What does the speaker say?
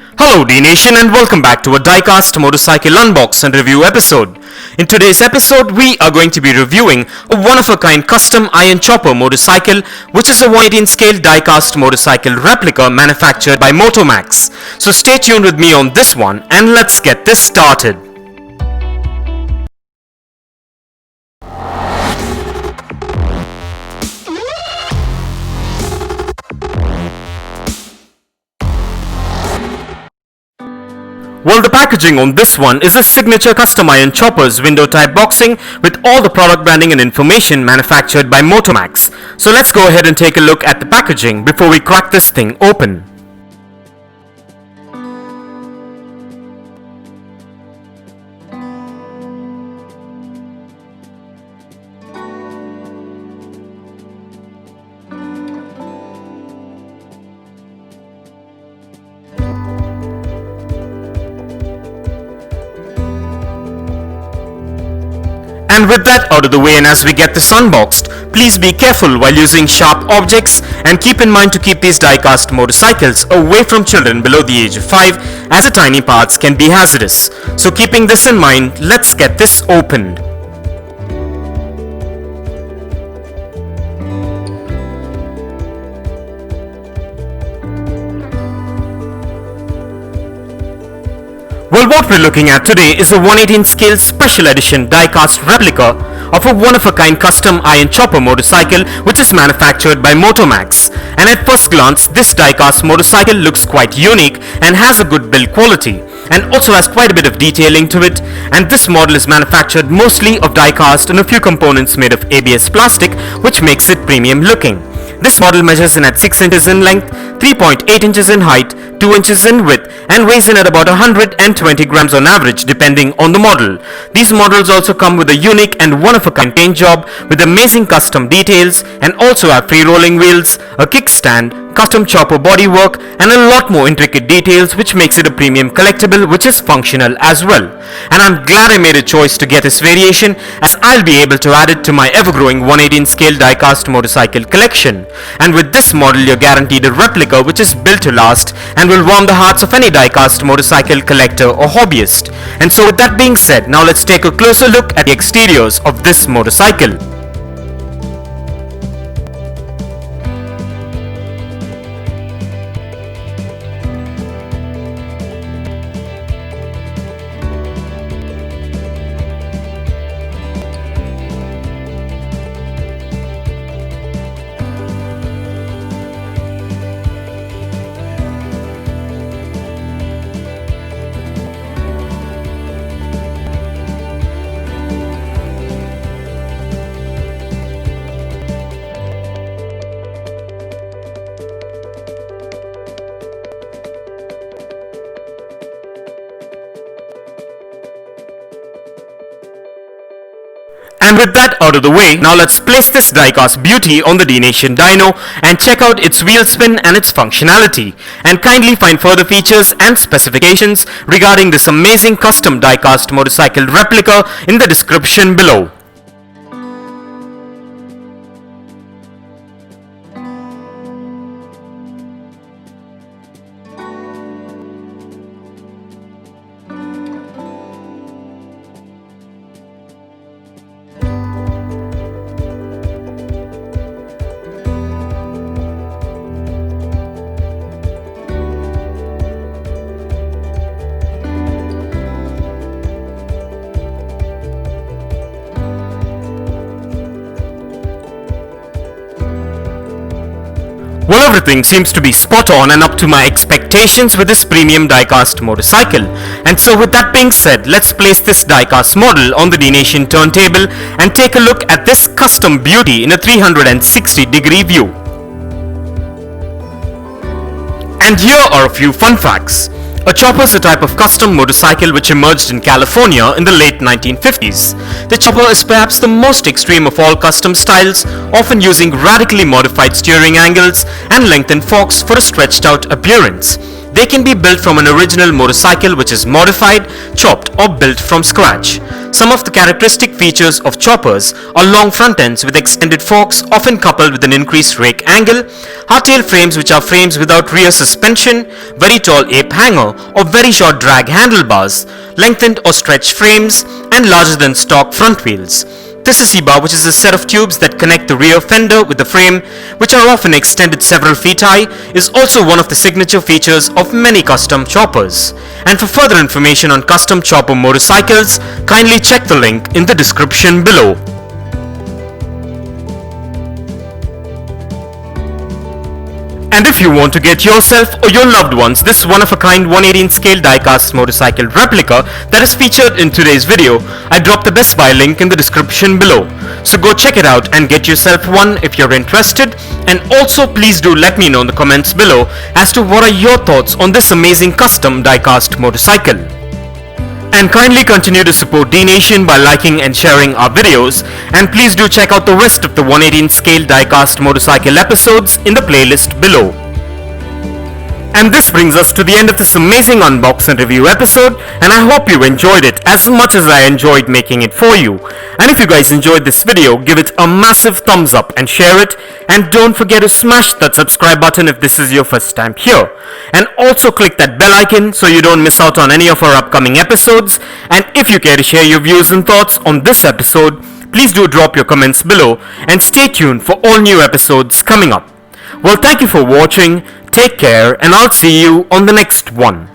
Hello Dnation and welcome back to a Diecast Motorcycle Unbox and Review episode. In today's episode, we are going to be reviewing a one-of-a-kind custom iron chopper motorcycle, which is a 118 scale diecast motorcycle replica manufactured by Motormax. So stay tuned with me on this one and let's get this started. Well, the packaging on this one is a signature custom iron choppers window type boxing with all the product branding and information manufactured by Motormax. So let's go ahead and take a look at the packaging before we crack this thing open. And with that out of the way, and as we get this unboxed, please be careful while using sharp objects and keep in mind to keep these diecast motorcycles away from children below the age of 5, as the tiny parts can be hazardous. So keeping this in mind, let's get this opened. Well, what we're looking at today is a 118 scale special edition diecast replica of a one-of-a-kind custom iron chopper motorcycle which is manufactured by Motormax. And at first glance, this diecast motorcycle looks quite unique and has a good build quality and also has quite a bit of detailing to it. And this model is manufactured mostly of diecast and a few components made of ABS plastic, which makes it premium looking. This model measures in at 6 inches in length, 3.8 inches in height, 2 inches in width and weighs in at about 120 grams on average depending on the model. These models also come with a unique and one-of-a-kind paint job with amazing custom details and also have free rolling wheels, a kickstand, custom chopper bodywork and a lot more intricate details, which makes it a premium collectible which is functional as well. And I'm glad I made a choice to get this variation, as I'll be able to add it to my ever-growing 118 scale diecast motorcycle collection. And with this model you're guaranteed a replica which is built to last and will warm the hearts of any diecast motorcycle collector or hobbyist. And so with that being said, now let's take a closer look at the exteriors of this motorcycle. And with that out of the way, now let's place this diecast beauty on the Dnation dyno and check out its wheel spin and its functionality. And kindly find further features and specifications regarding this amazing custom diecast motorcycle replica in the description below. Well, everything seems to be spot on and up to my expectations with this premium diecast motorcycle. And so with that being said, let's place this diecast model on the Dnation turntable and take a look at this custom beauty in a 360-degree view. And here are a few fun facts. A chopper is a type of custom motorcycle which emerged in California in the late 1950s. The chopper is perhaps the most extreme of all custom styles, often using radically modified steering angles and lengthened forks for a stretched out appearance. They can be built from an original motorcycle which is modified, chopped or built from scratch. Some of the characteristic features of choppers are long front ends with extended forks often coupled with an increased rake angle, hardtail frames which are frames without rear suspension, very tall ape hanger or very short drag handlebars, lengthened or stretched frames and larger than stock front wheels. This is C-bar, which is a set of tubes that connect the rear fender with the frame, which are often extended several feet high, is also one of the signature features of many custom choppers. And for further information on custom chopper motorcycles, kindly check the link in the description below. And if you want to get yourself or your loved ones this one-of-a-kind 1/18 scale diecast motorcycle replica that is featured in today's video, I dropped the Best Buy link in the description below. So go check it out and get yourself one if you're interested. And also please do let me know in the comments below as to what are your thoughts on this amazing custom diecast motorcycle. And kindly continue to support D-Nation by liking and sharing our videos, and please do check out the rest of the 1/18 scale diecast motorcycle episodes in the playlist below. And this brings us to the end of this amazing unbox and review episode, and I hope you enjoyed it as much as I enjoyed making it for you. And if you guys enjoyed this video, give it a massive thumbs up and share it, and don't forget to smash that subscribe button if this is your first time here. And also click that bell icon so you don't miss out on any of our upcoming episodes. And if you care to share your views and thoughts on this episode, please do drop your comments below and stay tuned for all new episodes coming up. Well, thank you for watching. Take care, and I'll see you on the next one.